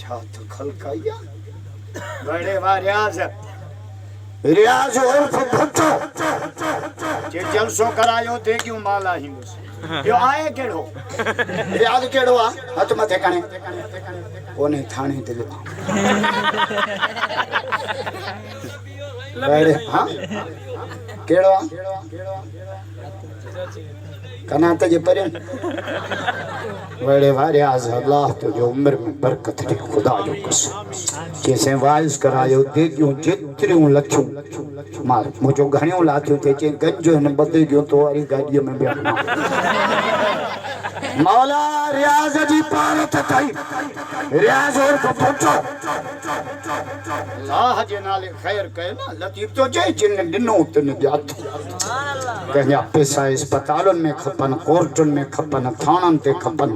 क्या तो खलकाया बड़े वाह रियाज और भुट्टो जे जलसो करायो दे क्यों माला ही यो आए केड़ो रियाज केड़ो आ हथ मथे कणे ओने थाने दिल बड़े हां केड़ो आ कना ते जे परे बड़े वारे आज अल्लाह तो जो उम्र में बरकत दे खुदा जो कसम जैसे वाइस करायो दे क्यों जितरियों लखियों मार मुझो घणियों लाथियो थे चे गंजो न बदे गयो तो वारी गाड़ी में बैठना मौला रियाज जी पारत थई रियाज और फुटो अल्लाह जे नाले खैर कहे ना लतीफ तो जे जिन दिनो तन जात कन्या पैसा अस्पतालन में खपन कोर्टन में खपन थानन ते खपन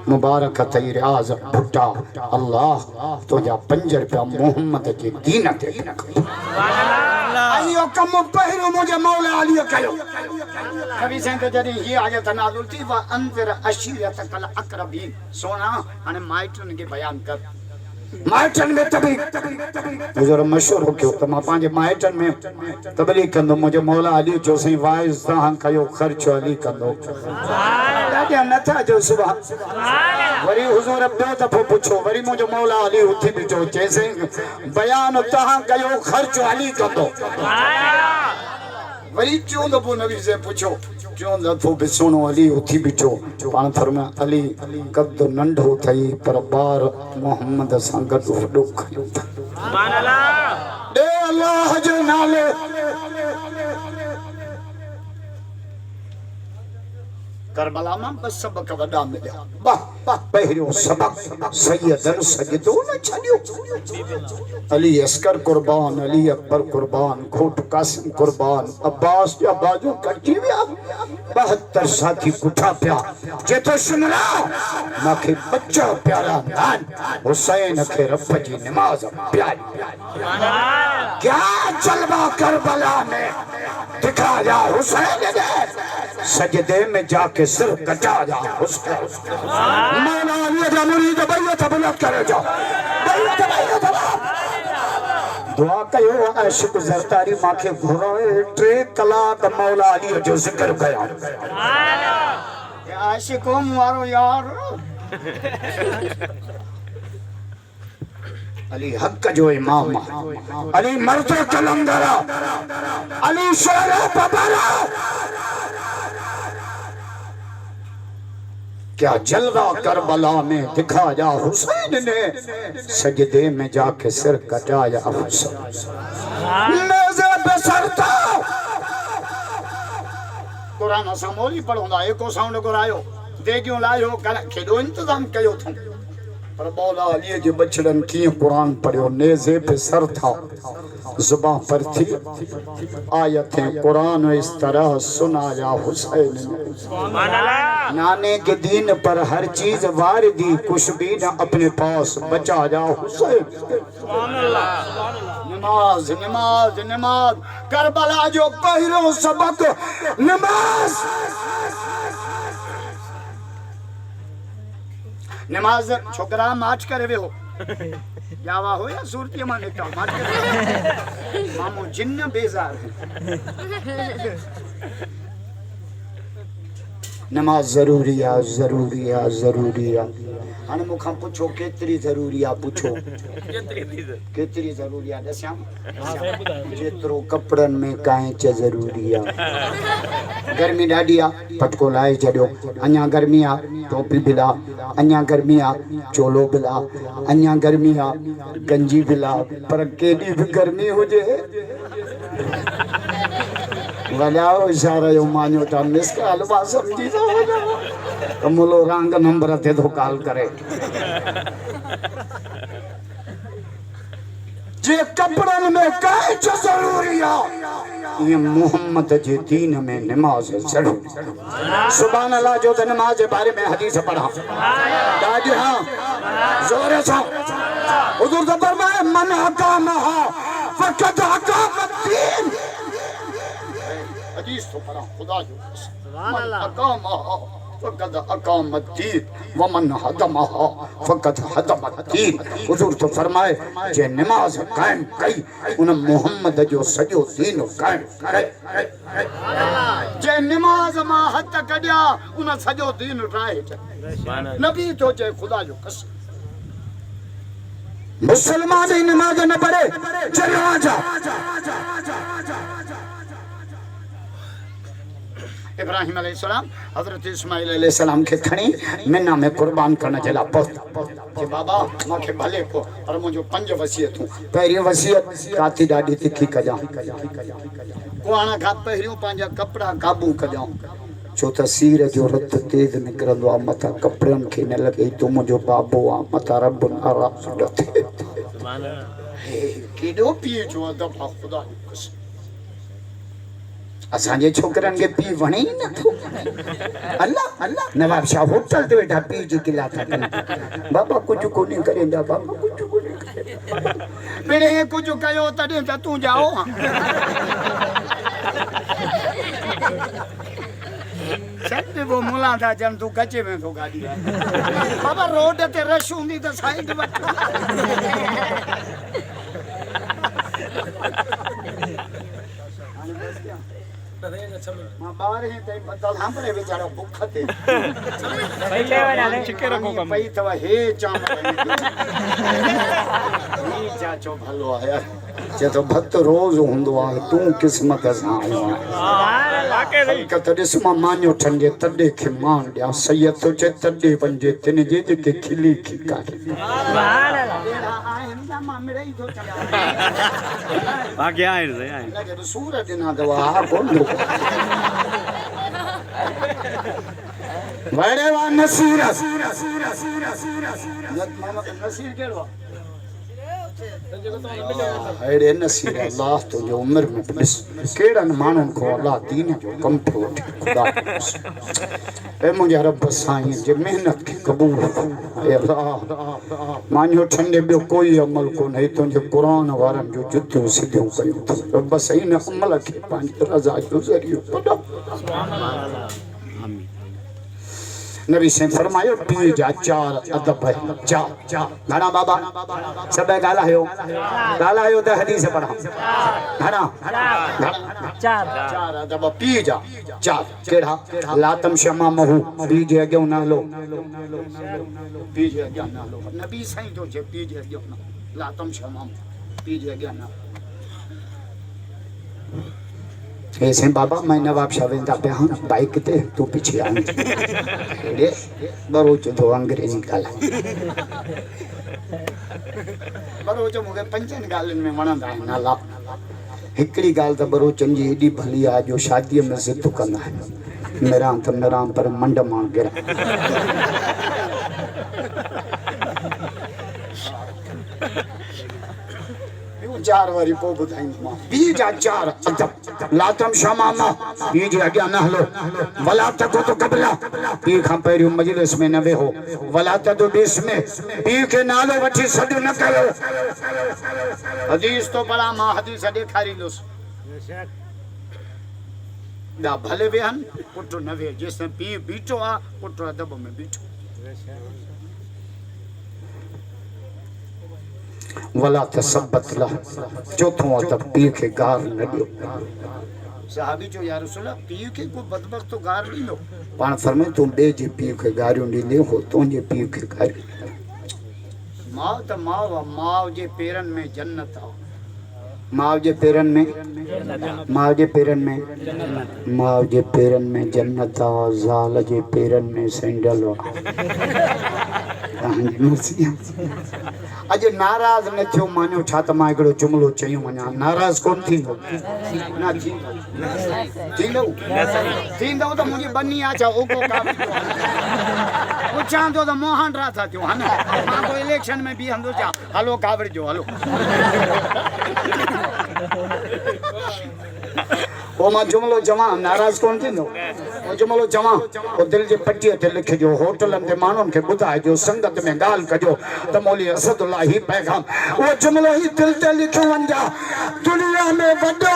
मुबारक थई रियाज फुटा अल्लाह तो जा 5 रुपया मोहम्मद के दीन ते आयो कम पहिरो मुझे मौला अली कयो कभी सेंट जरी ही आगे तनाजुल थी व अंतर अशीरत कल अकरबीन सोना अने माइटन के बयान कर माइटन में तभी हुजूर मशहूर हो क्यों तमा पांजे माइटन में तबली कंदो मुझे मौला अली जो सही वाइस ता कयो खर्च अली कंदो दादा नथा जो सुबह वरी हुजूर बे दफो पूछो वरी मुझे मौला अली उठी बिठो जैसे बयान ता कयो खर्च अली कंदो वरी क्यों दफो नबी से पूछो क्यों दफो बिसोनो अली उठी बिठो पान फरमा अली कद नंढो थई पर बार मोहम्मद संगत वडो खयो सुभान अल्लाह दे अल्लाह जे नाले करबला में बस सबक वडा मिल्या वाह वाह पहिरियो सबक सैयदन सजदो न छडियो अली अस्कर कुर्बान अली अकबर कुर्बान खोट कासिम कुर्बान अब्बास या बाजू कटी विया 72 साथी कुठा पिया जे तो सुनला माखे बच्चा प्यारा नान हुसैन के रब जी नमाज प्यारी क्या जलवा करबला में दिखा जा हुसैन ने सजदे में जाके सिर कटा जा उसका मौला अली दा मुरीद बैयत बुलंद करे जा बैयत दुआ कयो आशिक जरतारी माखे घुरोए 3 कलाक मौला अली जो जिक्र कया आशिको मारो यार अली हक जो इमाम अली मर्द कलंदरा अली शेर बबरा क्या जलवा करबला में दिखा जा हुसैन ने सजदे में जाके सिर कटाया हुसैन नेज़े बसरता कुरान असा मोली पढ़ोंदा एको साउंड करायो दे क्यों लायो कर खेडो इंतजाम कयो थो पर मौला अली जे बचड़न की कुरान पढ़ियो नेज़े पे सर था जुबान पर थी आयतें कुरान इस तरह सुनाया हुसैन ने सुभान अल्लाह नाने के दीन पर हर चीज वार दी कुछ भी न अपने पास बचा जा हुसैन सुभान अल्लाह नमाज नमाज नमाज करबला जो पहिरो सबक नमाज नमाज छोकरा माच करे हो यावा हो या सूरती माने का माच करे मामू जिन्न बेजार है नमाज जरूरी है हाने मुखा पूछो केतरी जरूरी है पूछो केतरी जरूरी है दस्या जेतरो कपड़न में कांच जरूरी है गर्मी डाडी आ पटको लाए जड़ो अन्या गर्मी आ टोपी बिला अन्या गर्मी आ चोलो बिला अन्या गर्मी आ गंजी बिला पर केडी भी गर्मी हो जे वलाओ इशारा यो मान्यो ता मिसका अलवा समझी तो कमलो रंग नंबर थे तो काल करे जे कपड़न में काई जरूरी है ये मोहम्मद जे दीन में नमाज चढ़ो सुभान अल्लाह जो नमाज के बारे में हदीस पढ़ा दादी हां जोरे से हुजूर तो फरमाए मन हकामा फकद हकामद्दीन हदीस तो पढ़ा खुदा जो सुभान अल्लाह हकामा फकद अकामद्दीन वमन हदमहा फकद हदमद्दीन। हुजूर तो फरमाए जे नमाज कायम कई उन मोहम्मद जो सॼो दीन कायम करे। जे नमाज मां हथ कढिया उन सॼो दीन राहे छॾियो। नबी तो चए खुदा जो कसम मुसलमान ही नमाज न पढ़े चलो आ जा। इब्राहिम अलैहिस्सलाम हजरत इस्माइल अलैहिस्सलाम के खणी मिना में कुर्बान करने चला पहुंचा कि बाबा मांखे भले को पर मुझो 5 वसियतूं। पहिरी वसियत काती ॾाढी तिखी कजां कुआण खां पहिरियों पंहिंजा कपड़ा काबू कजां छो त सीर जो रत तेज निकरंदो आहे मथा कपड़न खे न लगे तू मुझो बाबो आ मथा रब नाराज़ न थे। केॾो पीउ जो अदब आहे खुदा जो कसम। असांजे छोकरन के पी वणे ही नथो। अल्लाह अल्लाह नवाब शाह होटल ते वेठा पी जी किला था कन बाबा कुछ कोनी करेंदा बाबा कुछ कोनी करे पिणे कुछ कयो तडे त तू जाओ सच्चे वो मुला था जन तू कच्चे में तो गाड़ी बाबा रोड ते रश हुंदी त साइड वठ मां बाहर ही तई बदल हमरे बेचारा भूख थे पहले वाला ने चिके रखो कम पई तवा हे चाम ई चाचो भलो आया जे तो भक्त रोज हुंदो आ तू किस्मत सां आयो आ वाके नहीं क तडे सुमा मान्यो ठंडे तडे के मान दिया सैयद तो चे तडे पंजे तिने जे के खिली खिका सुभान अल्लाह आए हम मामरे ही तो चला आगे आए लगे सूरज ना दवा बोल बड़े वा नसीर नसीर केड़ो अरे नसीर अल्लाह तो जो उम्र में बस केड़न मानन को अल्लाह दीन जो कम थो खुदा ए मुझे रब साईं जे मेहनत की कबूल ए अल्लाह मानियो ठंडे बे कोई अमल को नहीं तो जे कुरान वारन जो जुत्तो सीधो कयो रब सही न अमल के पांच रजा जो जरियो सुभान अल्लाह आमीन। नबी से फरमायो पी जा 4 अदब है जा घना बाबा सब गाला तो हदीस पढ़ा घना 4 अदब पी जा 4 केड़ा लातम शमा महू पी जे अगे ना लो पी जे अगे ना लो नबी सही तो जे पी जे अगे ना लातम शमा पी जे अगे ना ऐसे बाबा मैं नवाब शाह वेंदा पे हां बाइक ते तू पीछे आ रे बरोच तो अंग्रेजी गाला बरोच मुके पंजन गालन में वणंदा नाला हिकड़ी गाल त बरोचन जी एडी भली आ जो शादी में जिद कंदा है मेरा पर मंड मां गिरा चार वारी पो बुधाई मां बी जा 4 अदब लातम शमामा बी जे अगे न हलो वला तको तो कबला बी खां पहिरियो मजलिस में न वेहो वला तदो बीस में बी के नालो वठी सड न कयो हदीस तो बड़ा मां हदीस देखारी लोस दा भले वेहन पुट न वे जिसने पी बीठो आ पुट अदब में बीठो वला तसब्बत ला चौथों अदब पी के गार न दियो साहबी जो या रसूल अल्लाह पी के को बदबख्त तो गार नहीं लो पान फरमाए तू बे जे पी के गारियो नी ले हो तो जे पी के गारी मां त मां जे पेरन में जन्नत आ मां जे पेरन में जन्नत आ जाल जे पेरन में सैंडल अज नाराज न थियो मानियो छा त मां एकड़ो जुमलो चयो वना नाराज कोन थींदो ना थींदो त मुझे बन्नी आचा ओ को का पुछां तो मोहन रा था थियो हन मां को इलेक्शन में भी हंदो जा हलो कावड़ जो हलो ओ मां जुमलो जमा नाराज कोन थींदो ओ जुमलो जमा ओ दिल जे पट्टी ते लिख जो होटलन ते मानन के बुधाए जो संगत में गाल कजो त मौली असदुल्लाह ही पैगाम ओ जुमलो ही दिल ते लिखो वंजा दुनिया में वडो